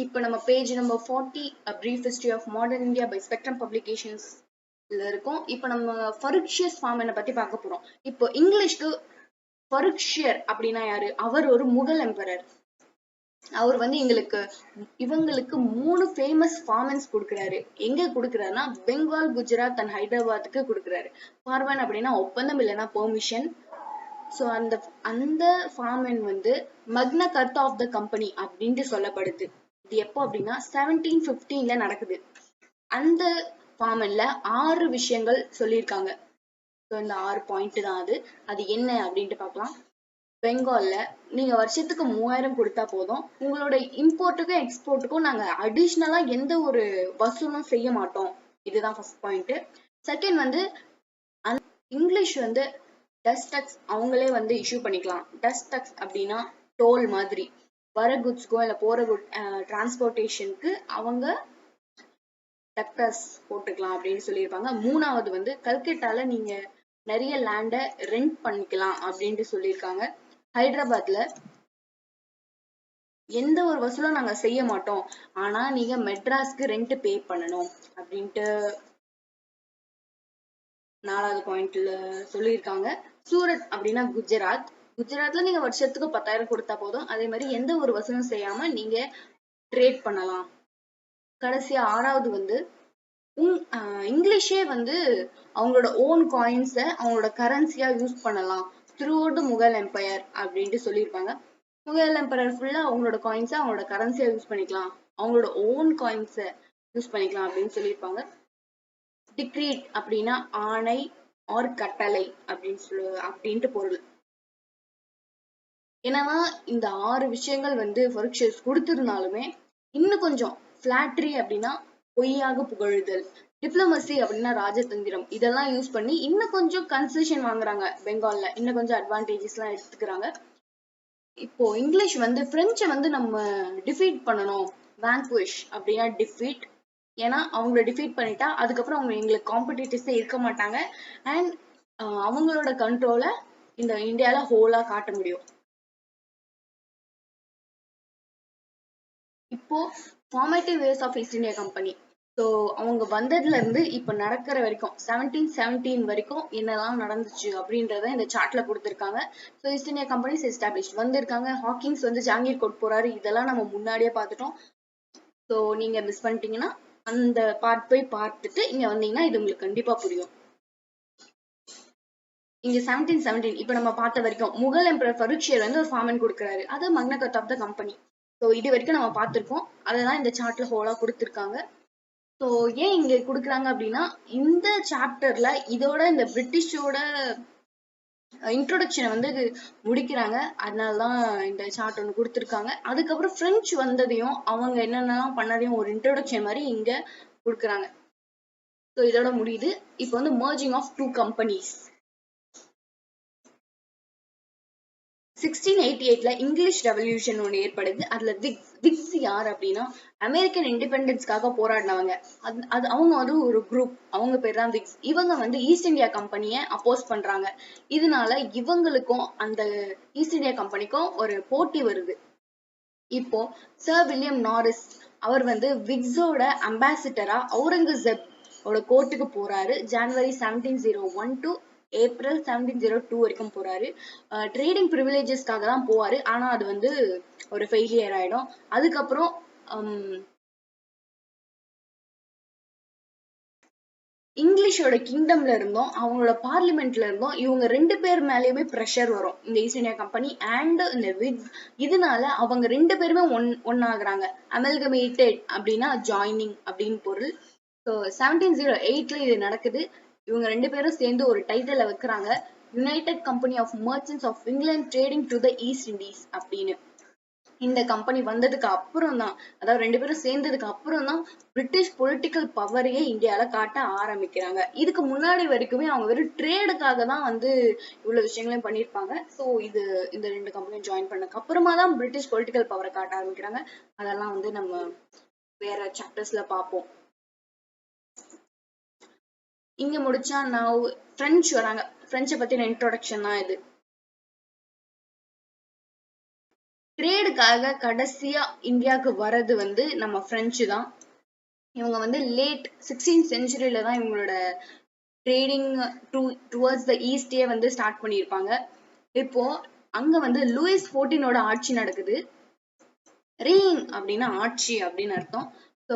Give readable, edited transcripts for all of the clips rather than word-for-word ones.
இப்போ நம்ம page number 40 A Brief History of Modern India by Spectrum Publications இருக்கும். இப்போ நம்ம ஃபருக்ஷியஸ் ஃபார்மனை பத்தி பார்க்க போறோம். இப்போ இங்கிலீஷ்க்கு ஃபருக்ஷியர் அப்படின்னா யாரு? அவர் ஒரு முகல் எம்பரர். அவர் வந்து இவங்களுக்கு 3 ஃபேமஸ் ஃபார்மன்ஸ் கொடுக்குறாரு. எங்க கொடுக்குறாருன்னா பெங்கால், குஜராத் அண்ட் ஹைதராபாத்துக்கு கொடுக்குறாரு. ஃபார்மன் அப்படின்னா ஒப்பந்தம், இல்லைன்னா பெர்மிஷன். ஸோ அந்த ஃபார்மன் வந்து மக்னா கர்த்தா ஆஃப் த கம்பெனி அப்படின்ட்டு சொல்லப்படுது. இது எப்போ அப்படின்னா 1715 நடக்குது. அந்த ஃபார்மன்ல 6 விஷயங்கள் சொல்லியிருக்காங்க. ஸோ இந்த 6 பாயிண்ட் தான் அது என்ன அப்படின்ட்டு பார்க்கலாம். பெங்கால்ல நீங்க வருஷத்துக்கு 3000 கொடுத்தா போதும். உங்களோட இம்போர்ட்டுக்கும் எக்ஸ்போர்ட்டுக்கும் நாங்க அடிஷ்னலா எந்த ஒரு வசூலும் செய்ய மாட்டோம். இதுதான் ஃபர்ஸ்ட் பாயிண்ட். செகண்ட் வந்து இங்கிலீஷ் வந்து டஸ்ட் டக்ஸ் அவங்களே வந்து இஷ்யூ பண்ணிக்கலாம். டஸ்ட் டக்ஸ் அப்படின்னா டோல் மாதிரி. வர குட்ஸ்க்கோ இல்லை போற டிரான்ஸ்போர்டேஷனுக்கு அவங்க டக்டஸ் போட்டுக்கலாம் அப்படின்னு சொல்லியிருப்பாங்க. மூணாவது வந்து கல்கட்டால நீங்க நிறைய லேண்டை ரெண்ட் பண்ணிக்கலாம் அப்படின்ட்டு சொல்லியிருக்காங்க. ஹைதராபாத்ல எந்த ஒரு வசூலும் நாங்க செய்ய மாட்டோம், ஆனா நீங்க மெட்ராஸ்க்கு ரெண்ட் பே பண்ணணும் அப்படின்ட்டு 4வது பாயிண்ட்ல சொல்லியிருக்காங்க. சூரத் அப்படின்னா குஜராத்ல நீங்க வருஷத்துக்கு 10,000 கொடுத்தா போதும். அதே மாதிரி எந்த ஒரு வசூலும் செய்யாம நீங்க ட்ரேட் பண்ணலாம். கடைசியா 6வது வந்து இங்கிலீஷே வந்து அவங்களோட ஓன் காயின்ஸை அவங்களோட கரன்சியா யூஸ் பண்ணலாம் த்ரூ அவுட் முகல் எம்பையர் அப்படின்ட்டு சொல்லியிருப்பாங்க. முகல் எம்பையர் ஃபுல்லா அவங்களோட காயின்ஸை அவங்களோட கரன்சியா யூஸ் பண்ணிக்கலாம், அவங்களோட ஓன் காயின்ஸை யூஸ் பண்ணிக்கலாம் அப்படின்னு சொல்லியிருப்பாங்க. டிக்ரீட் அப்படின்னா ஆணை ஆர் கட்டளை அப்படின்ட்டு பொருள். என்னன்னா இந்த 6 விஷயங்கள் வந்து ஃபருக்ஷியஸ் கொடுத்திருந்தாலுமே இன்னும் கொஞ்சம் ஃபிளாட்ரி அப்படின்னா பொய்யாக புகழுதல், டிப்ளமசி அப்படின்னா ராஜதந்திரம், இதெல்லாம் யூஸ் பண்ணி இன்னும் கொஞ்சம் கன்செஷன் வாங்குறாங்க. பெங்கால்ல இன்னும் கொஞ்சம் அட்வான்டேஜஸ் எல்லாம் எடுத்துக்கிறாங்க. இப்போ இங்கிலீஷ் வந்து பிரெஞ்சை வந்து நம்ம டிஃபீட் பண்ணணும். வாங்குவிஷ் அப்படின்னா டிஃபீட். ஏன்னா அவங்கள டிஃபீட் பண்ணிட்டா அதுக்கப்புறம் அவங்க எங்களுக்கு காம்படிட்டர்ஸே இருக்க மாட்டாங்க. அண்ட் அவங்களோட கண்ட்ரோலை இந்த இந்தியால ஹோலா காட்ட முடியும். இப்போ formative ways of East India Company. So அவங்க வந்ததுல இருந்து இப்ப நடக்கிற வரைக்கும் 1717 வரைக்கும் என்னெல்லாம் நடந்துச்சு அப்படின்றத இந்த சார்ட்ல கொடுத்துருக்காங்க. So East India companies establish வந்திருக்காங்க. ஹாக்கிங்ஸ் வந்து ஜாங்கீர் கோட் போறாரு. இதெல்லாம் நம்ம முன்னாடியே பார்த்துட்டோம். ஸோ நீங்க மிஸ் பண்ணிட்டீங்கன்னா அந்த பார்ட் போய் பார்த்துட்டு இங்க வந்தீங்கன்னா இது உங்களுக்கு கண்டிப்பா புரியும். இங்க 1717 இப்ப நம்ம பார்த்த வரைக்கும் முகல் எம்பரர் ஃபருக்ஷியர் வந்து ஒரு ஃபார்மன் கொடுக்குறாரு. அது மக்னா கர்த்தா ஆஃப் த கம்பெனி. ஸோ இது வரைக்கும் நம்ம பார்த்திருக்கோம். அதெல்லாம் இந்த சார்ட்ல ஹோலா கொடுத்துருக்காங்க. ஸோ ஏன் இங்க கொடுக்குறாங்க அப்படின்னா இந்த சாப்டர்ல இதோட இந்த பிரிட்டிஷோட இன்ட்ரோடக்ஷனை வந்து முடிக்கிறாங்க. அதனாலதான் இந்த சார்ட் ஒன்று கொடுத்துருக்காங்க. அதுக்கப்புறம் பிரெஞ்சு வந்ததையும் அவங்க என்னென்னலாம் பண்ணதையும் ஒரு இன்ட்ரோடக்ஷன் மாதிரி இங்க கொடுக்குறாங்க. ஸோ இதோட முடியுது. இப்போ வந்து merging of 2 companies. 1688 English revolution ஒன்று ஏற்படுது. அதுல விக்ஸ் யார் அப்படின்னா அமெரிக்கன் இண்டிபெண்டன்ஸ்க்காக போராடினவங்க. அது அவங்க வந்து ஒரு குரூப், அவங்க பேர் தான் விக்ஸ். இவங்க வந்து ஈஸ்ட் இந்தியா கம்பெனியை அப்போஸ் பண்றாங்க. இதனால இவங்களுக்கும் அந்த ஈஸ்ட் இந்தியா கம்பெனிக்கும் ஒரு போட்டி வருது. இப்போ சர் வில்லியம் நாரிஸ் அவர் வந்து விக்ஸோட அம்பாசிடரா அவுரங்கசீப் கோர்ட்டுக்கு போறாரு. ஜனவரி 1701 to ஏப்ரல் 1702 வரைக்கும் போறாரு. ட்ரேடிங் ப்ரிவிலேஜஸ்க்காக தான் போவாரு. ஆனா அது வந்து ஒரு ஃபெயிலியர் ஆயிடும். அதுக்கப்புறம் இங்கிலீஷோட கிங்டம்ல இருந்தோம், அவங்களோட பார்லிமெண்ட்ல இருந்தோம், இவங்க 2 பேர் மேலேயுமே ப்ரெஷர் வரும், இந்த ஈஸ்ட் இந்தியா கம்பெனி அண்ட் இந்த விக்ஸ். இதனால அவங்க 2 பேருமே ஒன்னாகிறாங்க. அமல்கமேட்டட் அப்படின்னா ஜாயினிங் அப்படின்னு பொருள். ஸோ 1708 இது நடக்குது. இவங்க 2 பேரும் சேர்ந்து ஒரு டைட்டில வைக்கிறாங்க, United Company of Merchants of England trading to the East Indies அப்படின்னு. இந்த கம்பெனி வந்ததுக்கு அப்புறம் தான், அதாவது 2 பேரும் சேர்ந்ததுக்கு அப்புறம் தான் பிரிட்டிஷ் பொலிட்டிக்கல் பவரையே இந்தியால காட்ட ஆரம்பிக்கிறாங்க. இதுக்கு முன்னாடி வரைக்குமே அவங்க வெறும் ட்ரேடுக்காக தான் வந்து இவ்வளவு விஷயங்களையும் பண்ணியிருப்பாங்க. ஸோ இந்த 2 கம்பெனியும் ஜாயின் பண்ணதுக்கு அப்புறமா தான் பிரிட்டிஷ் பொலிட்டிக்கல் பவரை காட்ட ஆரம்பிக்கிறாங்க. அதெல்லாம் வந்து நம்ம வேற சாப்டர்ஸ்ல பார்ப்போம். இங்க முடிச்சா நான் பிரெஞ்சு வராங்க. பிரெஞ்சை பத்தின இன்ட்ரோடக்ஷன் தான் இது. ட்ரேடுக்காக கடைசியா இந்தியாவுக்கு வர்றது வந்து நம்ம பிரெஞ்சு தான். இவங்க வந்து லேட் 16th செஞ்சுரியில தான் இவங்களோட ட்ரேடிங் டுவர்ட்ஸ் த ஈஸ்டே வந்து ஸ்டார்ட் பண்ணியிருப்பாங்க. இப்போ அங்க வந்து லூயிஸ் 14ஓட ஆட்சி நடக்குது. ரீயிங் அப்படின்னா ஆட்சி அப்படின்னு அர்த்தம். ஸோ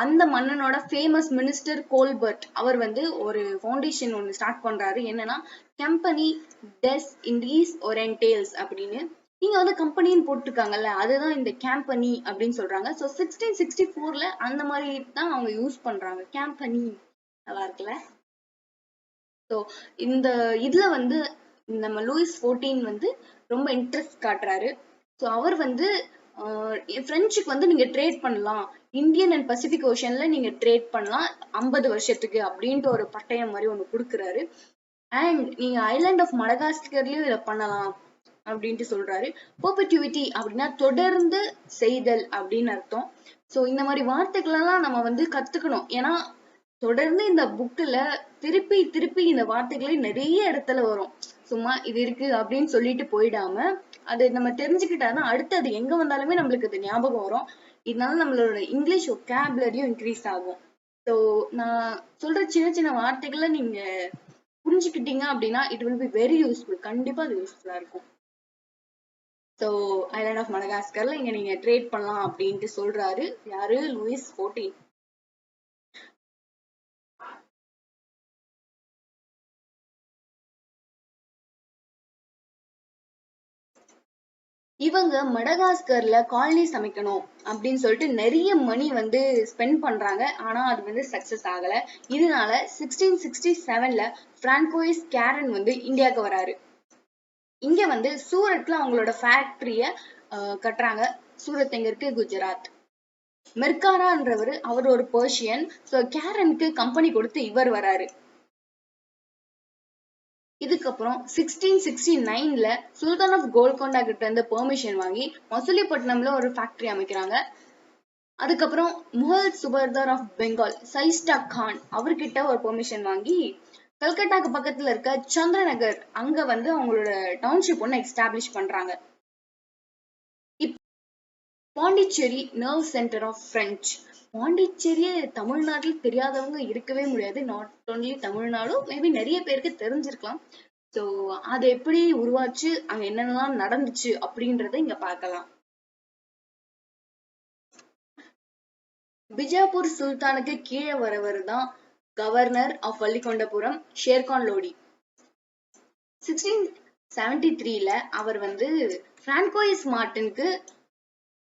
அந்த மன்னனோட ஃபேமஸ் மினிஸ்டர் கோல்பர்ட் அவர் வந்து ஒரு ஃபவுண்டேஷன் ஒன்று ஸ்டார்ட் பண்றாரு. என்னன்னா கம்பெனி டெஸ் இண்டீஸ் ஒரென்டேல்ஸ் அப்படின்னு. நீங்க வந்து கம்பெனின்னு போட்டிருக்காங்கல்ல, அதுதான் இந்த கேம்பனி அப்படின்னு சொல்றாங்க. ஸோ 1664ல அந்த மாதிரி தான் அவங்க யூஸ் பண்றாங்க கேம்பனி. நல்லா இருக்குல்ல? ஸோ இந்த இதுல வந்து நம்ம லூயிஸ் 14 வந்து ரொம்ப இன்ட்ரெஸ்ட் காட்டுறாரு. ஸோ அவர் வந்து பிரெஞ்சுக்கு வந்து நீங்க ட்ரேட் பண்ணலாம், இந்தியன் அண்ட் பசிபிக் ஓஷன்ல நீங்க ட்ரேட் பண்ணலாம் 50 வருஷத்துக்கு அப்படின்ட்டு ஒரு பட்டயம் மாதிரி ஒண்ணு கொடுக்குறாரு. அண்ட் நீங்க ஐலாண்ட் ஆஃப் மடகாஸ்கர்லயும் இதை பண்ணலாம் அப்படின்ட்டு சொல்றாரு. பெர்பெச்சுவிட்டி அப்படின்னா தொடர்ந்து செய்தல் அப்படின்னு அர்த்தம். ஸோ இந்த மாதிரி வார்த்தைகள் எல்லாம் நம்ம வந்து கத்துக்கணும். ஏன்னா தொடர்ந்து இந்த புக்ல திருப்பி திருப்பி இந்த வார்த்தைகளே நிறைய இடத்துல வரும். சும்மா இது இருக்கு அப்படின்னு சொல்லிட்டு போயிடாம அது நம்ம தெரிஞ்சுக்கிட்டாதான் அடுத்து அது எங்க வந்தாலுமே நம்மளுக்கு அது ஞாபகம் வரும். இதனால நம்மளோட இங்கிலீஷ் ஒகாபுலரியும் இன்க்ரீஸ் ஆகும். ஸோ நான் சொல்ற சின்ன சின்ன வார்த்தைகளை நீங்க புரிஞ்சுக்கிட்டீங்க அப்படின்னா it will be very useful. கண்டிப்பா அது யூஸ்ஃபுல்லா இருக்கும். ஸோ ஐலாண்ட் ஆஃப் மடகாஸ்கர்ல இங்க நீங்க ட்ரேட் பண்ணலாம் அப்படின்ட்டு சொல்றாரு யாரு? லூயிஸ் 14. இவங்க மடகாஸ்கர்ல காலனிஸ் அமைக்கணும் அப்படின்னு சொல்லிட்டு நிறைய மணி வந்து ஸ்பெண்ட் பண்றாங்க. ஆனா அது வந்து சக்சஸ் ஆகல. இதனால 1667ல பிரான்கோயிஸ் கேரன் வந்து இந்தியாவுக்கு வராரு. இங்க வந்து சூரத்ல அவங்களோட ஃபேக்டரிய கட்டுறாங்க. சூரத் எங்க இருக்கு? குஜராத். மெர்காரான்றவர் அவர் ஒரு பெர்ஷியன். ஸோ கேரனுக்கு கம்பெனி கொடுத்து இவர் வராரு. இதுக்கப்புறம் 1669ல சுல்தான் ஆஃப் கோல்கொண்டா கிட்ட இருந்து பெர்மிஷன் வாங்கி மசுலிப்பட்டினம்ல ஒரு ஃபேக்டரி அமைக்கிறாங்க. அதுக்கப்புறம் முகல் சுபர்தார் ஆஃப் பெங்கால் சைஸ்டா கான் அவர்கிட்ட ஒரு பெர்மிஷன் வாங்கி கல்கட்டாக்கு பக்கத்துல இருக்க சந்திரநகர் அங்க வந்து அவங்களோட டவுன்ஷிப் ஒன்னு எஸ்டாப்ளிஷ் பண்றாங்க. Pondicherry nerve centre of French. பாண்டிச்சேரியே தமிழ்நாட்டில் தெரியாதவங்க இருக்கவே முடியாது. நாட் ஓன்லி தமிழ்நாடு, மேபி நிறைய பேருக்கு தெரிஞ்சிருக்கலாம். ஸோ அது எப்படி உருவாச்சு, அங்க என்னென்னலாம் நடந்துச்சு அப்படின்றத இங்க பார்க்கலாம். பிஜாப்பூர் சுல்தானுக்கு கீழே வரவர் தான் கவர்னர் ஆஃப் வள்ளிகொண்டபுரம் ஷேர்கான் லோடி. 1673ல அவர் வந்து பிரான்கோயிஸ் மார்டினுக்கு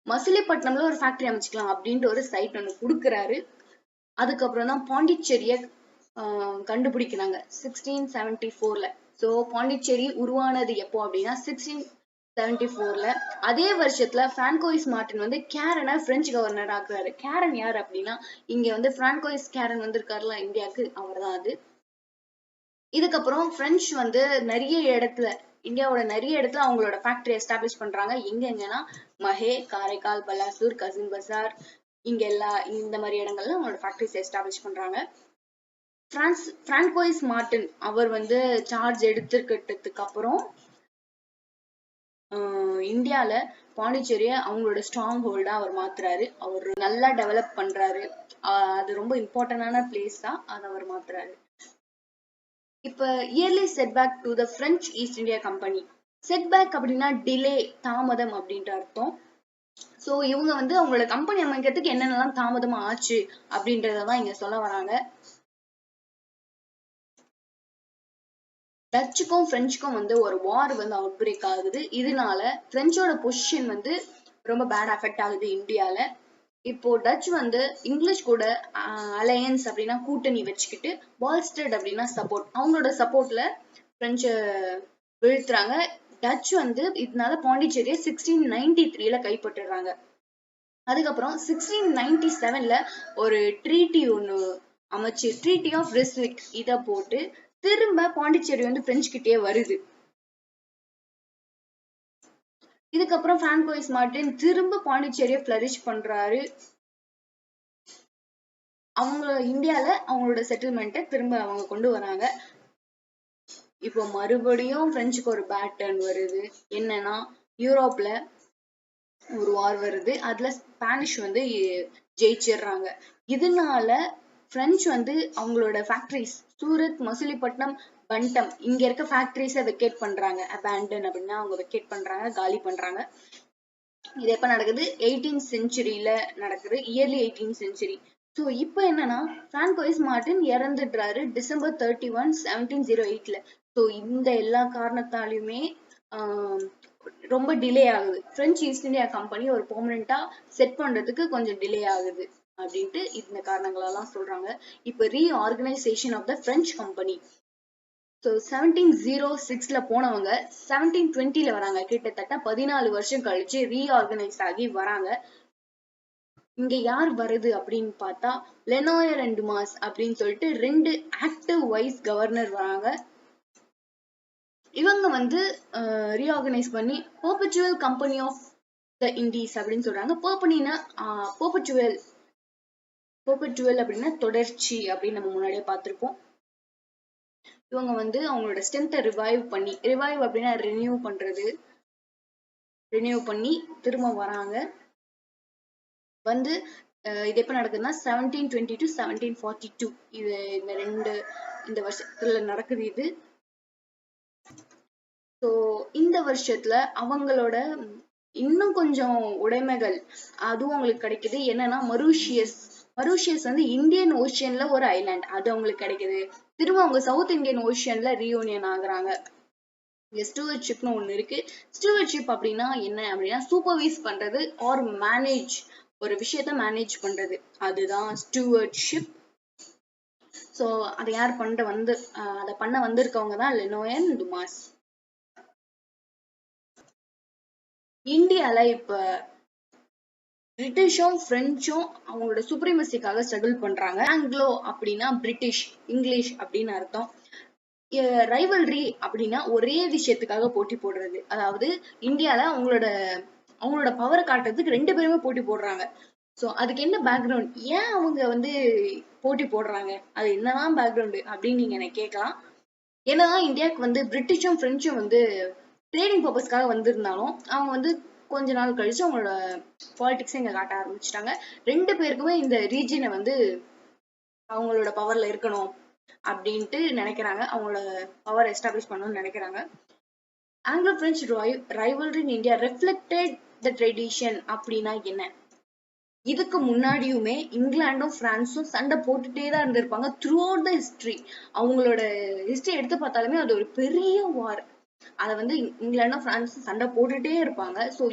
மசிலிப்பட்டினம்ல ஒரு ஃபேக்டரி அமைச்சுக்கலாம் அப்படின்ட்டு ஒரு சைட் ஒன்று கொடுக்குறாரு. அதுக்கப்புறம் தான் பாண்டிச்சேரிய கண்டுபிடிக்கிறாங்க 1674ல. ஸோ பாண்டிச்சேரி உருவானது எப்போ அப்படின்னா 1674ல. அதே வருஷத்துல பிரான்கோயிஸ் மார்டின் வந்து கேரனை பிரெஞ்சு கவர்னர் ஆக்குறாரு. கேரன் யார் அப்படின்னா இங்க வந்து பிரான்கோயிஸ் கேரன் வந்து இருக்காருல இந்தியாவுக்கு, அவர் தான் அது. இதுக்கப்புறம் பிரெஞ்சு வந்து நிறைய இடத்துல இந்தியாவோட நிறைய இடத்துல அவங்களோட ஃபேக்டரி எஸ்டாப்ளிஷ் பண்றாங்க. எங்கன்னா மஹே, காரைக்கால், பலாசூர், கசின் பசார், இங்க இந்த மாதிரி இடங்கள்ல அவங்களோட ஃபேக்டரிஸ் எஸ்டாப்ளிஷ் பண்றாங்க. பிரான்கோயிஸ் மார்டின் அவர் வந்து சார்ஜ் எடுத்துக்கிட்டதுக்கு அப்புறம் இந்தியால பாண்டிச்சேரிய அவங்களோட ஸ்ட்ராங் ஹோல்டா அவர் மாத்துறாரு. அவர் நல்லா டெவலப் பண்றாரு. அது ரொம்ப இம்பார்ட்டன்டான பிளேஸ் தான், அதை அவர் மாத்துறாரு. இப்ப early setback to the French East India Company. Setback அப்படின்னா டிலே, தாமதம் அப்படின்ற அர்த்தம். ஸோ இவங்க வந்து அவங்களோட கம்பெனி அமைக்கிறதுக்கு என்னென்னலாம் தாமதமா ஆச்சு அப்படின்றதான் இங்க சொல்ல வராங்க. டச்சுக்கும் பிரெஞ்சுக்கும் வந்து ஒரு வார் வந்து அவுட் பிரேக் ஆகுது. இதனால பிரெஞ்சோட பொசிஷன் வந்து ரொம்ப பேட் அஃபெக்ட் ஆகுது இந்தியால. இப்போ டச் வந்து இங்கிலீஷ் கூட அலையன்ஸ் அப்படின்னா கூட்டணி வச்சுக்கிட்டு, பால்ஸ்டட் அப்படின்னா சப்போர்ட், அவங்களோட சப்போர்ட்ல பிரெஞ்சு வீழ்த்துறாங்க. டச் வந்து இதனால பாண்டிச்சேரியை 1693ல கைப்பற்றுறாங்க. அதுக்கப்புறம் 1697ல ஒரு ட்ரீட்டி ஒண்ணு அமைச்சு, ட்ரீட்டி ஆஃப் ரிஸ்விக் இதை போட்டு திரும்ப பாண்டிச்சேரி வந்து பிரெஞ்சு கிட்டே வருது. இதுக்கப்புறம் பிரான்கோயிஸ் மார்டின் திரும்ப பாண்டிச்சேரியை பிளரிஷ் பண்றாரு. அவங்க இந்தியால அவங்களோட செட்டில்மெண்ட்டை திரும்ப அவங்க கொண்டு வராங்க. இப்போ மறுபடியும் பிரெஞ்சுக்கு ஒரு பேட் டர்ன் வருது. என்னன்னா யூரோப்ல ஒரு வார் வருது. அதுல ஸ்பானிஷ் வந்து ஜெயிச்சிடுறாங்க. இதனால பிரெஞ்சு வந்து அவங்களோட ஃபேக்டரிஸ் சூரத், மசிலிப்பட்டினம், பண்டம் இங்க இருக்க ஃபேக்டரிஸை வெக்கேட் பண்றாங்க. அபேண்டன் அப்படின்னா அவங்க வெக்கேட் பண்றாங்க, காலி பண்றாங்க. இது எப்ப நடக்குது? 18th செஞ்சுரியில நடக்குது, இயர்லி 18th செஞ்சுரி. ஸோ இப்போ என்னன்னா பிரான்கோயிஸ் மார்டின் இறந்துடுறாரு December 31, 1708ல. ஸோ இந்த எல்லா காரணத்தாலையுமே ரொம்ப டிலே ஆகுது. பிரெஞ்சு ஈஸ்ட் இந்தியா கம்பெனி ஒரு பெர்மனண்டா செட் பண்றதுக்கு கொஞ்சம் டிலே ஆகுது அப்படின்ட்டு இந்த காரணங்களெல்லாம் சொல்றாங்க. இப்போ reorganisation of the French company. So 1706ல போனவங்க 1720ல வராங்க. கிட்டத்தட்ட 14 வருஷம் கழிச்சு ரீஆர்கனைஸ் ஆகி வராங்க. இங்க யார் வருது அப்படின்னு பார்த்தா லெனோயர் அண்ட் டுமாஸ் அப்படின்னு சொல்லிட்டு 2 ஆக்டிவ் வைஸ் கவர்னர் வராங்க. இவங்க வந்து ரீஆர்கனைஸ் பண்ணி perpetual company of the Indies அப்படின்னு சொல்றாங்க. பெர்பெச்சுவல் அப்படின்னா தொடர்ச்சி அப்படின்னு நம்ம முன்னாடியே பார்த்திருப்போம். இவங்க வந்து அவங்களோட ஸ்ட்ரென்த்தை ரிவைவ் அப்படின்னா ரினியூ பண்ணி திரும்ப வராங்க. வந்து இது எப்ப நடக்குதுன்னா 1720 to 1742 இது இந்த வருஷத்துல நடக்குது இது. ஸோ இந்த வருஷத்துல அவங்களோட இன்னும் கொஞ்சம் உடைமைகள் அதுவும் அவங்களுக்கு கிடைக்குது. என்னன்னா மொரீஷியஸ் வந்து இந்தியன் ஓஷியன்ல ஒரு ஐலாண்ட், அது அவங்களுக்கு கிடைக்குது. திரும்ப அவங்க சவுத் இந்தியன் ஓஷியன்ல ரீயூனியன் ஆகுறாங்க. ஸ்டூவர்ட்ஷிப்னு ஒண்ணு இருக்கு. ஸ்டூவர்ட்ஷிப் அப்படின்னா என்ன அப்படின்னா சூப்பர்வைஸ் பண்றது ஆர் மேனேஜ், ஒரு விஷயத்த மேனேஜ் பண்றது, அதுதான் ஸ்டூவர்ட்ஷிப். ஸோ அதை யார் அதை பண்ண வந்திருக்கவங்க தான் லெனோயர் டுமாஸ். இந்தியால இப்ப பிரிட்டிஷும் பிரெஞ்சும் அவங்களோட சுப்ரீமசிக்காக ஸ்ட்ரகிள் பண்றாங்க. ஆங்கிலோ அப்படின்னா பிரிட்டிஷ், இங்கிலீஷ் அப்படின்னு அர்த்தம். ரைவல்ரி அப்படின்னா ஒரே விஷயத்துக்காக போட்டி போடுறது. அதாவது இந்தியால அவங்களோட பவரை காட்டுறதுக்கு 2 பேருமே போட்டி போடுறாங்க. ஸோ அதுக்கு என்ன பேக்ரவுண்ட், ஏன் அவங்க வந்து போட்டி போடுறாங்க, அது என்னதான் பேக்ரவுண்டு அப்படின்னு நீங்க எனக்கு கேட்கலாம். என்னதான் இந்தியாவுக்கு வந்து பிரிட்டிஷும் பிரெஞ்சும் வந்து ட்ரேடிங் பர்பஸ்க்காக வந்திருந்தாலும் அவங்க வந்து கொஞ்ச நாள் கழிச்சு அவங்களோட பாலிடிக்ஸை இங்க காட்ட ஆரம்பிச்சிட்டாங்க. 2 பேருக்குமே இந்த ரீஜியனை வந்து அவங்களோட பவர்ல இருக்கணும் அப்படின்ட்டு நினைக்கிறாங்க. அவங்களோட பவர் எஸ்டாப்ளிஷ் பண்ணணும்னு நினைக்கிறாங்க. Anglo French rivalry in India reflected the tradition அப்படின்னா என்ன? இதுக்கு முன்னாடியுமே இங்கிலாண்டும் பிரான்ஸும் சண்டை போட்டுட்டே தான் இருந்திருப்பாங்க த்ரூ அவுட் த ஹிஸ்டரி. அவங்களோட ஹிஸ்டரி எடுத்து பார்த்தாலுமே அது ஒரு பெரிய வார். அதை வந்து இங்கிலாண்டும் பிரான்ஸும் சண்டை போட்டுட்டே இருப்பாங்க. ஸோ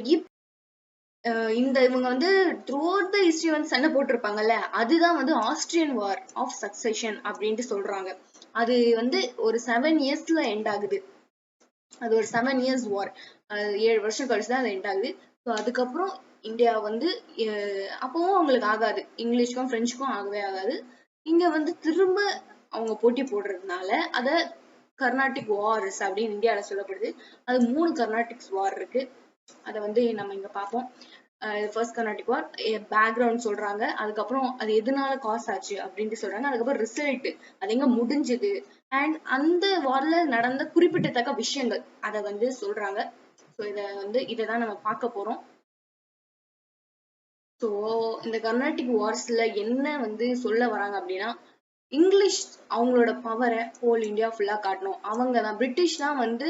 இவங்க வந்து த்ரூ அவுட் த ஹிஸ்டரி வந்து சண்டை போட்டிருப்பாங்கல்ல, அதுதான் வந்து ஆஸ்திரியன் வார் ஆஃப் சக்சஷன் அப்படின்ட்டு சொல்றாங்க. அது வந்து ஒரு 7 இயர்ஸ்ல எண்ட் ஆகுது. அது ஒரு 7 இயர்ஸ் வார், 7 வருஷம் கழிச்சுதான் அது எண்ட் ஆகுது. ஸோ அதுக்கப்புறம் இந்தியா வந்து அப்பவும் அவங்களுக்கு ஆகாது, இங்கிலீஷ்க்கும் பிரெஞ்சுக்கும் ஆகவே ஆகாது. இங்க வந்து திரும்ப அவங்க போட்டி போடுறதுனால அத கர்நாடிக் வார்ஸ் அப்படின்னு இந்தியாவில சொல்லப்படுது. அது 3 கர்நாடிக்ஸ் வார் இருக்கு. அதை வந்து நம்ம இங்க பார்ப்போம். ஃபர்ஸ்ட் கர்நாடிக் வார் பேக்ரவுண்ட் சொல்றாங்க, அதுக்கப்புறம் அது எதனால காஸ் ஆச்சு அப்படின்ட்டு சொல்றாங்க, அதுக்கப்புறம் ரிசல்ட் அது எங்க முடிஞ்சது அண்ட் அந்த வார்ல நடந்த குறிப்பிடத்தக்க விஷயங்கள் அதை வந்து சொல்றாங்க. ஸோ இதைதான் நம்ம பார்க்க போறோம். ஸோ இந்த கர்நாடிக் வார்ஸ்ல என்ன வந்து சொல்ல வராங்க அப்படின்னா, இங்கிலீஷ் அவங்களோட பவரை ஹோல் இந்தியா ஃபுல்லா காட்டணும், அவங்க தான் பிரிட்டிஷ் தான் வந்து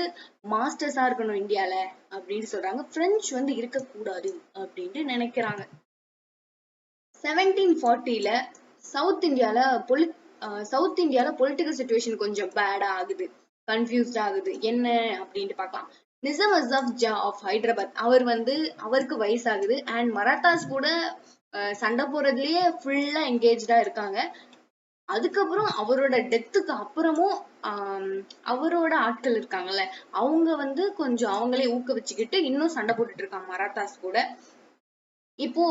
மாஸ்டர்ஸா இருக்கணும் இந்தியால அப்படின்னு சொல்றாங்க. பிரெஞ்சு வந்து இருக்கக்கூடாது அப்படின்ட்டு நினைக்கிறாங்க. 1740ல சவுத் இந்தியால பொலிட்டிக்கல் சிச்சுவேஷன் கொஞ்சம் பேடா ஆகுது, கன்ஃபியூஸ்டா ஆகுது. என்ன அப்படின்ட்டு பார்க்கலாம். நிசாம் அஸ்ஸாஃப் ஜா ஆஃப் ஹைதராபாத், அவருக்கு வயசாகுது அண்ட் மராத்தாஸ் கூட சண்டை போறதுலயே ஃபுல்லா என்கேஜா இருக்காங்க. அதுக்கப்புறம் அவரோட டெத்துக்கு அப்புறமும் அவரோட ஆட்கள் இருக்காங்கல்ல, அவங்க வந்து கொஞ்சம் அவங்களே ஊக்குவிச்சுக்கிட்டு இன்னும் சண்டை போட்டுட்டு இருக்காங்க மராத்தாஸ் கூட. இப்போ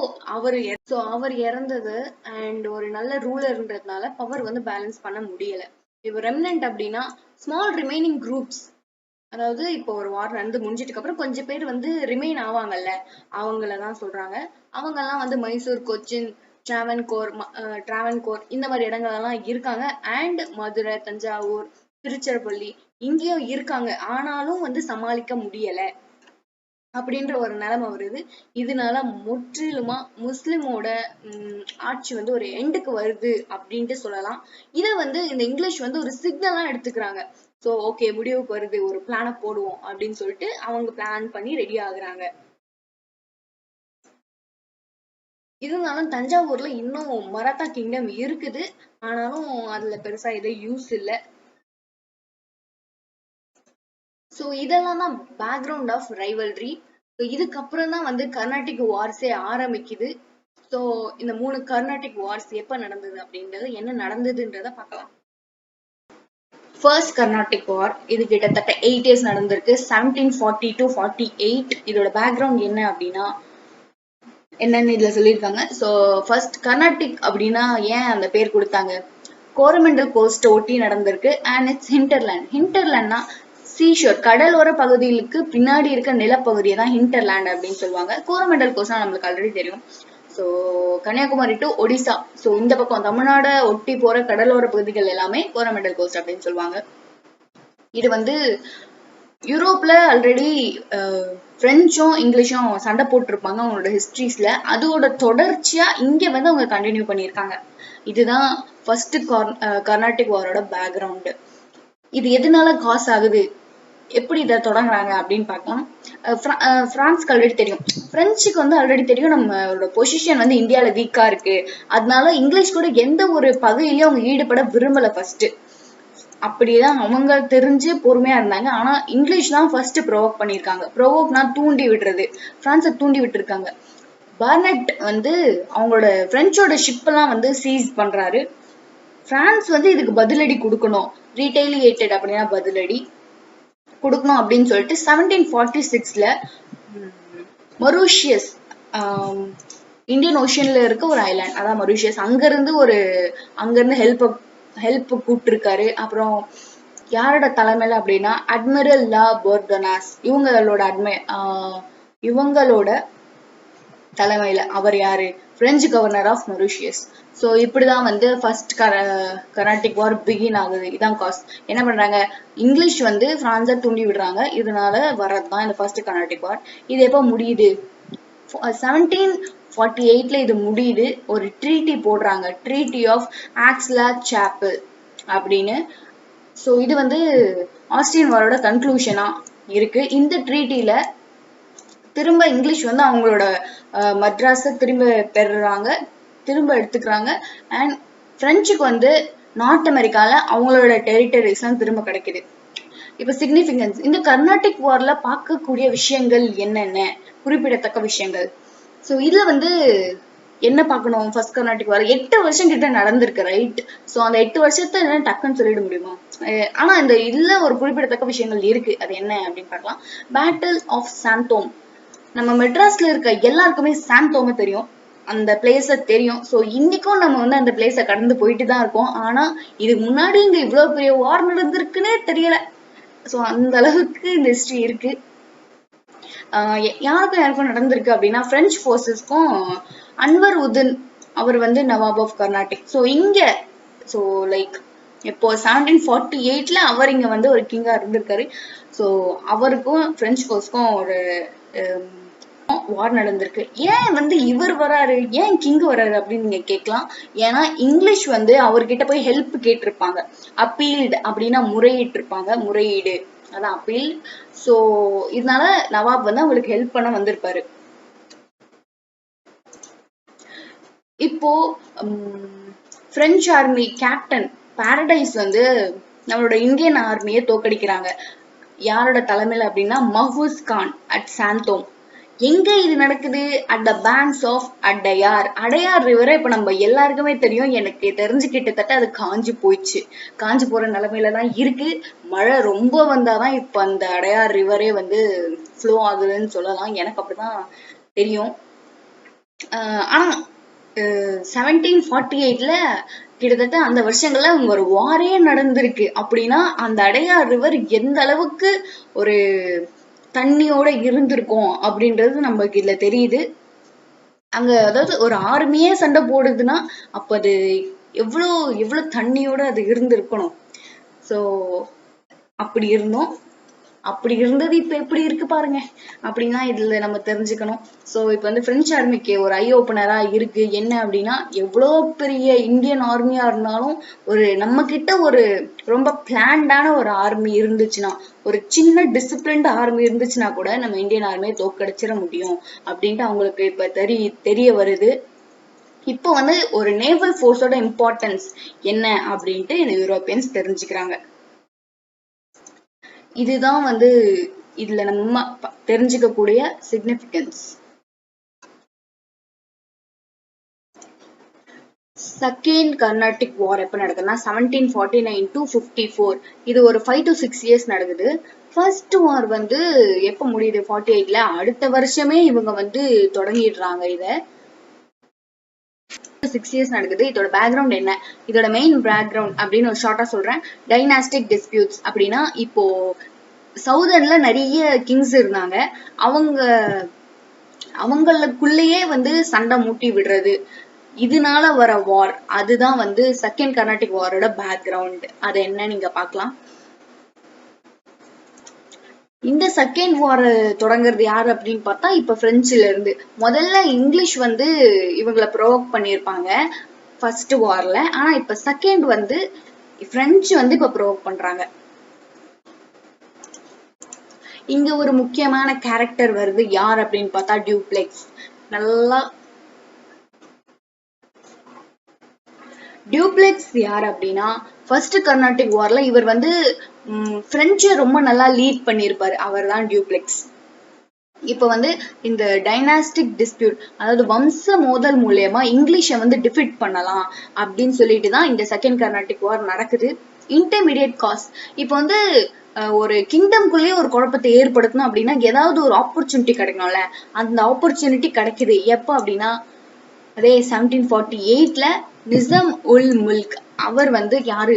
அவர் இறந்தது அண்ட் ஒரு நல்ல ரூலர்ன்றதுனால பவர் வந்து பேலன்ஸ் பண்ண முடியல. இப்போ ரெமினன்ட் அப்படின்னா ஸ்மால் ரிமைனிங் குரூப்ஸ், அதாவது இப்போ ஒரு வார் நடந்து முடிஞ்சிட்டு அப்புறம் கொஞ்சம் பேர் வந்து ரிமைன் ஆவாங்கல்ல, அவங்களதான் சொல்றாங்க. அவங்க எல்லாம் வந்து மைசூர், கொச்சின், டிராவன்கோர் இந்த மாதிரி இடங்கள்லாம் இருக்காங்க. அண்ட் மதுரை, தஞ்சாவூர், திருச்சிராப்பள்ளி இங்கேயும் இருக்காங்க. ஆனாலும் வந்து சமாளிக்க முடியல. அப்படின்ற ஒரு நிலைமை வருது. இதனால முற்றிலுமா முஸ்லிமோட ஆட்சி வந்து ஒரு எண்டுக்கு வருது அப்படின்ட்டு சொல்லலாம். இதை வந்து இந்த இங்கிலீஷ் வந்து ஒரு சிக்னலா எடுத்துக்கிறாங்க. ஸோ ஓகே, முடிவுக்கு வருது, ஒரு பிளானை போடுவோம் அப்படின்னு சொல்லிட்டு அவங்க பிளான் பண்ணி ரெடி ஆகுறாங்க. இருந்தாலும் தஞ்சாவூர்ல இன்னும் மராத்தா கிங்டம் இருக்குது. ஆனாலும் அதுல பெருசா எதுவும் யூஸ் இல்லை. ஸோ இதெல்லாம் தான் பேக்ரவுண்ட் ஆஃப் ரைவல்ரி. இதுக்கப்புறம் தான் வந்து கர்நாடிக் வார்ஸே ஆரம்பிக்குது. ஸோ இந்த 3 கர்நாடிக் வார்ஸ் எப்ப நடந்தது அப்படின்றது, என்ன நடந்ததுன்றத பார்க்கலாம். ஃபர்ஸ்ட் கர்நாடிக் வார் இது கிட்டத்தட்ட 8 இயர்ஸ் நடந்திருக்கு. 1740 to 48. இதோட பேக்ரவுண்ட் என்ன அப்படின்னா என்னன்னு இதுல சொல்லியிருக்காங்க. ஸோ ஃபர்ஸ்ட் கர்நாடிக் அப்படின்னா ஏன் அந்த பேர் கொடுத்தாங்க, கோரமண்டல் கோஸ்ட் ஒட்டி நடந்திருக்கு. And it's hinterland. ஹிண்டர்லேண்ட்னா சீஷோர், கடலோர பகுதிகளுக்கு பின்னாடி இருக்க நிலப்பகுதியை தான் ஹிண்டர்லேண்ட் அப்படின்னு சொல்லுவாங்க. கோரமண்டல் கோஸ்ட்னா நம்மளுக்கு ஆல்ரெடி தெரியும். So Kanyakumari to Odisha, so இந்த பக்கம் தமிழ்நாடு ஒட்டி போற கடலோர பகுதிகள் எல்லாமே கோரமண்டல் கோஸ்ட் அப்படின்னு சொல்லுவாங்க. இது வந்து யூரோப்ல ஆல்ரெடி பிரெஞ்சும் இங்கிலீஷும் சண்டை போட்டிருப்பாங்க அவங்களோட ஹிஸ்டரிஸ்ல. அதோட தொடர்ச்சியா இங்க வந்து அவங்க கண்டினியூ பண்ணியிருக்காங்க. இதுதான் ஃபர்ஸ்ட் கர்நாடிக் வாரோட பேக்ரவுண்டு. இது எதனால காஸ் ஆகுது, எப்படி இதை தொடங்குறாங்க அப்படின்னு பார்க்கலாம். பிரான்ஸ்க்கு ஆல்ரெடி தெரியும், பிரெஞ்சுக்கு வந்து ஆல்ரெடி தெரியும் நம்மளோட பொசிஷன் வந்து இந்தியாவில வீக்கா இருக்கு. அதனால இங்கிலீஷ் கூட எந்த ஒரு பகையிலையும் அவங்க ஈடுபட விரும்பல ஃபர்ஸ்ட். அப்படிதான் அவங்க தெரிஞ்சு பொறுமையா இருந்தாங்க. ஆனா இங்கிலீஷ் தான் ஃபர்ஸ்ட் ப்ரோவோக் பண்ணியிருக்காங்க. ப்ரோவோக்னா தூண்டி விடுறது. பிரான்ஸை தூண்டி விட்டுருக்காங்க. பர்னட் வந்து அவங்களோட பிரெஞ்சோட ஷிப் எல்லாம் வந்து சீஸ் பண்றாரு. பிரான்ஸ் வந்து இதுக்கு பதிலடி கொடுக்கணும், ரீடைலியேட்டட் அப்படின்னா பதிலடி கொடுக்கணும் அப்படின்னு சொல்லிட்டு 1746ல மொரீஷியஸ், இந்தியன் ஓஷன்ல இருக்க ஒரு ஐலாண்ட், அதான் மொரீஷியஸ், அங்கிருந்து ஹெல்ப் கூப்பிட்டுருக்காரு. அப்புறம் யாரோட தலைமையில அப்படின்னா அட்மிரல் லா போர்டனாஸ், இவங்களோட தலைமையில. அவர் யாரு, French governor of Mauritius. So இப்படிதான் வந்து ஃபர்ஸ்ட் கர்நாடிக் வார் பிகின் ஆகுது. இதான் காஸ். என்ன பண்றாங்க, இங்கிலீஷ் வந்து பிரான்ஸை தூண்டி விடுறாங்க. இதனால வர்றதுதான் இந்த ஃபர்ஸ்ட் கர்நாடிக் வார். இது எப்போ முடியுது, 1748ல இது முடியுது. ஒரு ட்ரீட்டி போடுறாங்க, ட்ரீட்டி ஆஃப் ஆக்ஸ்லா-சாப்பல் அப்படின்னு. ஸோ இது வந்து ஆஸ்திரியன் வாரோட கன்க்ளூஷனா இருக்கு. இந்த ட்ரீட்டில திரும்ப இங்கிலீஷ் வந்து அவங்களோட மദ്രാஸை திரும்ப எடுத்துக்கிறாங்க. அண்ட் பிரெஞ்சுக்கு வந்து நார்த் அமெரிக்கால அவங்களோட டெரிட்டரிஸ் எல்லாம் திரும்ப கிடைக்குது. இப்ப சிக்னிபிகன்ஸ், இந்த கர்நாடிக் வார்ல பார்க்கக்கூடிய விஷயங்கள் என்னென்ன, குறிப்பிடத்தக்க விஷயங்கள். ஸோ இதுல வந்து என்ன பார்க்கணும், ஃபர்ஸ்ட் கர்நாடிக் வார் 8 வருஷம் கிட்ட நடந்திருக்கு, ரைட்? ஸோ அந்த 8 வருஷத்தை என்ன டக்குன்னு சொல்லிட முடியுமா? ஆனா இந்த இதுல ஒரு குறிப்பிடத்தக்க விஷயங்கள் இருக்கு. அது என்ன அப்படின்னு பார்க்கலாம். Battle of Santhome. நம்ம மெட்ராஸ்ல இருக்க எல்லாருக்குமே சாந்தோமை தெரியும், அந்த பிளேஸ தெரியும். ஸோ இன்னைக்கும் நம்ம வந்து அந்த பிளேஸை கடந்து போயிட்டு தான் இருக்கோம். ஆனா இதுக்கு முன்னாடி இங்க இவ்வளவு பெரிய வார் நடந்திருக்குன்னே தெரியல. ஸோ அந்த அளவுக்கு இந்த ஹிஸ்டரி இருக்கு. யாருக்கும் நடந்திருக்கு அப்படின்னா பிரெஞ்சு போர்சஸ்க்கும் அன்வர் உதன், அவர் வந்து நவாப் ஆஃப் கர்நாடிக். ஸோ இங்க ஸோ லைக் இப்போ 1748ல அவர் இங்க வந்து ஒரு கிங்கா இருந்திருக்காரு. ஸோ அவருக்கும் பிரெஞ்சு போர்ஸ்க்கும் ஒரு வார் நடந்திருக்கு. ஏன் வந்து இவர் வராரு, ஏன் கிங் வராரு அப்படின்னு நீங்க கேட்கலாம். ஏன்னா இங்கிலீஷ் வந்து அவர்கிட்ட போய் ஹெல்ப் கேட்டிருப்பாங்க. அப்பீல்டு அப்படின்னா முறையிட்டு இருப்பாங்க, முறையீடு, அதான் அப்பீல். ஸோ இதனால நவாப் வந்து அவங்களுக்கு ஹெல்ப் பண்ண வந்திருப்பாரு. இப்போ பிரெஞ்சு ஆர்மி கேப்டன் பாரடைஸ் வந்து நம்மளோட இந்தியன் ஆர்மியை தோக்கடிக்கிறாங்க. யாரோட தலைமையில அப்படின்னா மஹ்பூஸ் கான் அட் சாந்தோம். எங்க இது நடக்குது, at the banks of Adyar. Adyar ரிவரை இப்ப நம்ம எல்லாருக்குமே தெரியும். எனக்கு தெரிஞ்சு கிட்டத்தட்ட அது காஞ்சி போற நிலைமையில தான் இருக்கு. மழை ரொம்ப வந்தாதான் இப்ப அந்த அடையார் ரிவரே வந்து ஃப்ளோ ஆகுதுன்னு சொல்லலாம். எனக்கு அப்படிதான் தெரியும். ஆனா 1748ல கிட்டத்தட்ட அந்த வருஷங்கள்ல ஒரு வாரே நடந்திருக்கு. அப்படின்னா அந்த அடையார் ரிவர் எந்த அளவுக்கு ஒரு தண்ணியோட இருந்திருக்கும் அப்படின்றது நமக்கு இதுல தெரியுது. அங்க அதாவது ஒரு ஆர்மியே சண்டை போடுதுன்னா அப்ப அது எவ்வளவு தண்ணியோட அது இருந்திருக்கணும். ஸோ அப்படி இருந்தோம். அப்படி இருந்தது இப்ப எப்படி இருக்கு பாருங்க அப்படின்னா இதுல நம்ம தெரிஞ்சுக்கணும். சோ இப்ப வந்து பிரெஞ்சு ஆர்மிக்கு ஒரு ஐ ஓபனரா இருக்கு என்ன அப்படின்னா, எவ்வளவு பெரிய இந்தியன் ஆர்மியா இருந்தாலும் ஒரு நம்ம கிட்ட ஒரு ரொம்ப பிளான்டான ஒரு ஆர்மி இருந்துச்சுன்னா, ஒரு சின்ன டிசிப்ளின்ட் ஆர்மி இருந்துச்சுன்னா கூட நம்ம இந்தியன் ஆர்மியை தோக்கடிச்சிட முடியும் அப்படின்ட்டு அவங்களுக்கு இப்ப தெரிய வருது. இப்போ வந்து ஒரு நேவல் ஃபோர்ஸோட இம்பார்ட்டன்ஸ் என்ன அப்படின்ட்டு யூரோப்பியன்ஸ் தெரிஞ்சுக்கிறாங்க. இதுதான் வந்து இதுல நம்ம தெரிஞ்சுக்கக்கூடிய சிக்னிபிகன்ஸ். செகண்ட் கர்நாடிக் வார் எப்ப நடக்குதுன்னா 1749 to 54. இது ஒரு 5 to 6 years நடக்குது. ஃபர்ஸ்ட் வார் வந்து எப்ப முடியுது 48ல. அடுத்த வருஷமே இவங்க வந்து தொடங்கிடுறாங்க. இத 6 years நடக்குது. இதோட பேக்ரவுண்ட் என்ன, இதோட மெயின் பேக்ரவுண்ட் அப்படின்னு ஒரு ஷார்ட்டா சொல்றேன். டைனாஸ்டிக் டிஸ்பியூட்ஸ் அப்படின்னா, இப்போ சவுதர்ன்ல நிறைய கிங்ஸ் இருந்தாங்க. அவங்களுக்குள்ளேயே வந்து சண்டை மூட்டி விடுறது, இதனால வர வார். அதுதான் வந்து செகண்ட் கர்நாடிக் வாரோட பேக்ரவுண்ட். அது என்ன நீங்க பாக்கலாம். இந்த செகண்ட் வார் தொடங்குறது யாரு அப்படின்னு பார்த்தா இப்ப பிரெஞ்சுல இருந்து. முதல்ல இங்கிலீஷ் வந்து இவங்களை ப்ரோவோக் பண்ணியிருப்பாங்க ஃபர்ஸ்ட் வார்ல. ஆனா இப்ப செகண்ட் வந்து பிரெஞ்சு வந்து இப்ப ப்ரோவோக் பண்றாங்க. இங்க ஒரு முக்கியமான கேரக்டர் வருது. யார் அப்படின்னு பார்த்தா டியூப்ளெக்ஸ். டியூப்ளெக்ஸ் யார் அப்படின்னா, ஃபர்ஸ்ட் கர்நாடிக் வார்ல இவர் வந்து பிரெஞ்சு ரொம்ப நல்லா லீட் பண்ணியிருப்பாரு. அவர் தான் டியூப்ளெக்ஸ். இப்ப வந்து இந்த டைனாஸ்டிக் டிஸ்பியூட், அதாவது வம்ச மோதல் மூலமா இங்கிலீஷை வந்து டிஃபீட் பண்ணலாம் அப்படின்னு சொல்லிட்டு தான் இந்த செகண்ட் கர்நாடிக் வார் நடக்குது. இன்டர்மீடியட் காஸ், இப்ப வந்து ஒரு கிங்டம்குள்ளேயே ஒரு குழப்பத்தை ஏற்படுத்தணும் அப்படின்னா ஏதாவது ஒரு ஆப்பர்ச்சுனிட்டி கிடைக்கணும்ல. அந்த ஆப்பர்ச்சுனிட்டி கிடைக்குது எப்ப அப்படின்னா, அதே 1748ல நிசம் உல் முல்க். அவர் வந்து யாரு,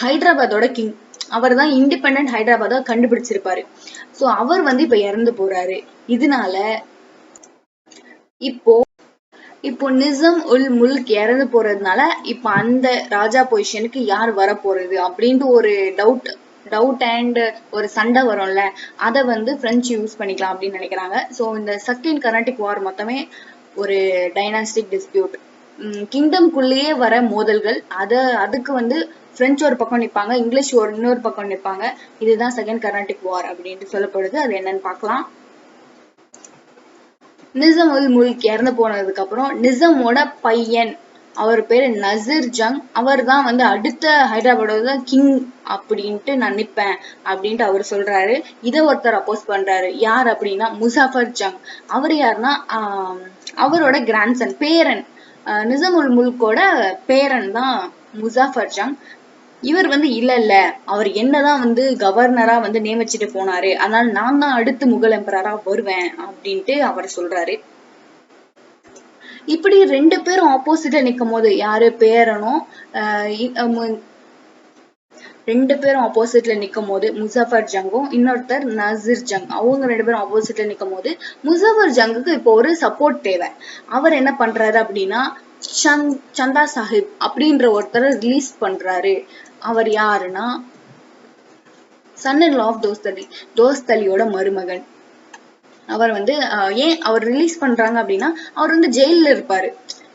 ஹைதராபாத்தோட கிங். அவர் தான் இண்டிபெண்டன்ட் ஹைதராபாத்தை கண்டுபிடிச்சிருப்பாரு. சோ அவர் வந்து இப்ப இறந்து போறாரு. இதனால இப்போ நிசம் உல் முல்க் இறந்து போறதுனால இப்ப அந்த ராஜா பொசிஷனுக்கு யார் வர போறது அப்படின்ட்டு ஒரு டவுட் அண்ட் ஒரு சண்டை வரும்ல. அதை வந்து பிரெஞ்சு யூஸ் பண்ணிக்கலாம் அப்படின்னு நினைக்கிறாங்க. சோ இந்த செகண்ட் கர்நாடிக் வார் மொத்தமே ஒரு டைனாஸ்டிக் டிஸ்பியூட், கிங்டம்குள்ளேயே வர மோதல்கள். அதுக்கு வந்து பிரெஞ்சு ஒரு பக்கம் நிற்பாங்க, இங்கிலீஷ் இன்னொரு பக்கம் நிற்பாங்க. இதுதான் செகண்ட் கர்நாடிக் வார் அப்படின்ட்டு சொல்லப்படுது. அது என்னன்னு பார்க்கலாம். நிசம் உல் முல்க் இறந்து போனதுக்கு அப்புறம் நிசமோட பையன், அவர் பேரு நசீர் ஜங், அவர் தான் வந்து அடுத்த ஹைதராபாடோட கிங் அப்படின்ட்டு நான் நிப்பேன் அப்படின்ட்டு அவர் சொல்றாரு. இதை ஒருத்தர் அப்போஸ் பண்றாரு. யார் அப்படின்னா முசாஃபர் ஜங். அவர் யாருன்னா அவரோட கிராண்ட்சன், பேரன். நிசம் உல் முல்கோட பேரன் தான் முசாஃபர் ஜங். இவர் வந்து இல்ல அவர் என்னதான் வந்து கவர்னரா வந்து நியமிச்சுட்டு போனாரு, அதனால நான் தான் அடுத்து முகல் எம்பரரா வருவேன் அப்படின்ட்டு அவர் சொல்றாரு. இப்படி ரெண்டு பேரும் ஆப்போசிட்ல நிக்கும் போது, யாரு பேரனும் ரெண்டு பேரும் ஆப்போசிட்ல நிக்கும் போது முசாஃபர் ஜங்கும் இன்னொருத்தர் நசீர் ஜங், அவங்க ரெண்டு பேரும் ஆப்போசிட்ல நிக்கும் போது முசாஃபர் ஜங்குக்கு இப்போ ஒரு சப்போர்ட் தேவை. அவர் என்ன பண்றாரு அப்படின்னா சந்தா சாஹிப் அப்படின்ற ஒருத்தரை ரிலீஸ் பண்றாரு. அவர் யாருன்னா சன் இன் லா ஆஃப் தோஸ்தலியோட மருமகன். அவர் வந்து ஏன் அவர் ரிலீஸ் பண்றாங்க அப்படின்னா, அவர் வந்து ஜெயில இருப்பாரு,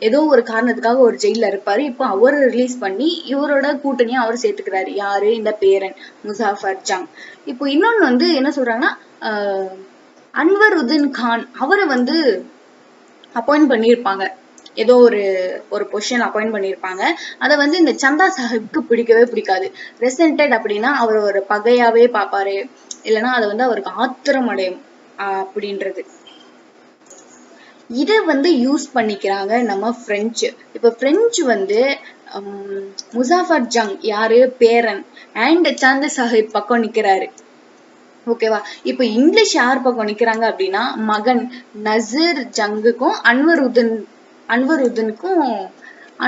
ஏதோ ஒரு காரணத்துக்காக ஒரு ஜெயில இருப்பாரு. இப்போ அவர் ரிலீஸ் பண்ணி இவரோட கூட்டணியை அவர் சேர்த்துக்கிறாரு. யாரு, இந்த பேரன் முசாஃபர் ஜங். இப்போ இன்னொன்னு வந்து என்ன சொல்றாங்கன்னா, அன்வருதீன் கான் அவரை வந்து அப்பாயிண்ட் பண்ணியிருப்பாங்க, ஏதோ ஒரு பொசிஷன் அப்பாயிண்ட் பண்ணியிருப்பாங்க. அதை வந்து இந்த சந்தா சாஹிப்க்கு பிடிக்கவே பிடிக்காது. ரெசென்டட் அப்படின்னா அவர் ஒரு பகையாவே பார்ப்பாரு, இல்லைன்னா அதை வந்து அவருக்கு ஆத்திரம் அடையும் அப்படின்றது. இதை வந்து யூஸ் பண்ணிக்கிறாங்க நம்ம பிரெஞ்சு. இப்ப பிரெஞ்சு வந்து முசாஃபர் ஜங் யாரு, பேரன், அண்ட் சந்தா சாஹிப் பக்கம் நிக்கிறாரு. ஓகேவா. இப்ப இங்கிலீஷ் யார் பக்கம் நிக்கிறாங்க அப்படின்னா, மகன் நசீர் ஜங்குக்கும்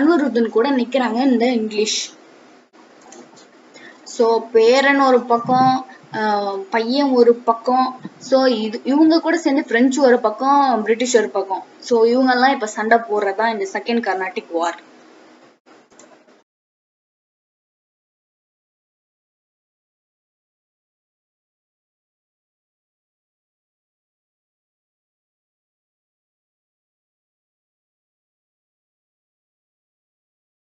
அன்வருதீன் கூட நிக்கிறாங்க இந்த இங்கிலீஷ். சோ பேரன் ஒரு பக்கம், பையன் ஒரு பக்கம். சோ இவங்க கூட சேர்ந்து பிரெஞ்சு ஒரு பக்கம், பிரிட்டிஷ் ஒரு பக்கம். சோ இவங்க எல்லாம் இப்ப சண்டை போடுறதா இந்த செகண்ட் கர்நாடிக் வார்.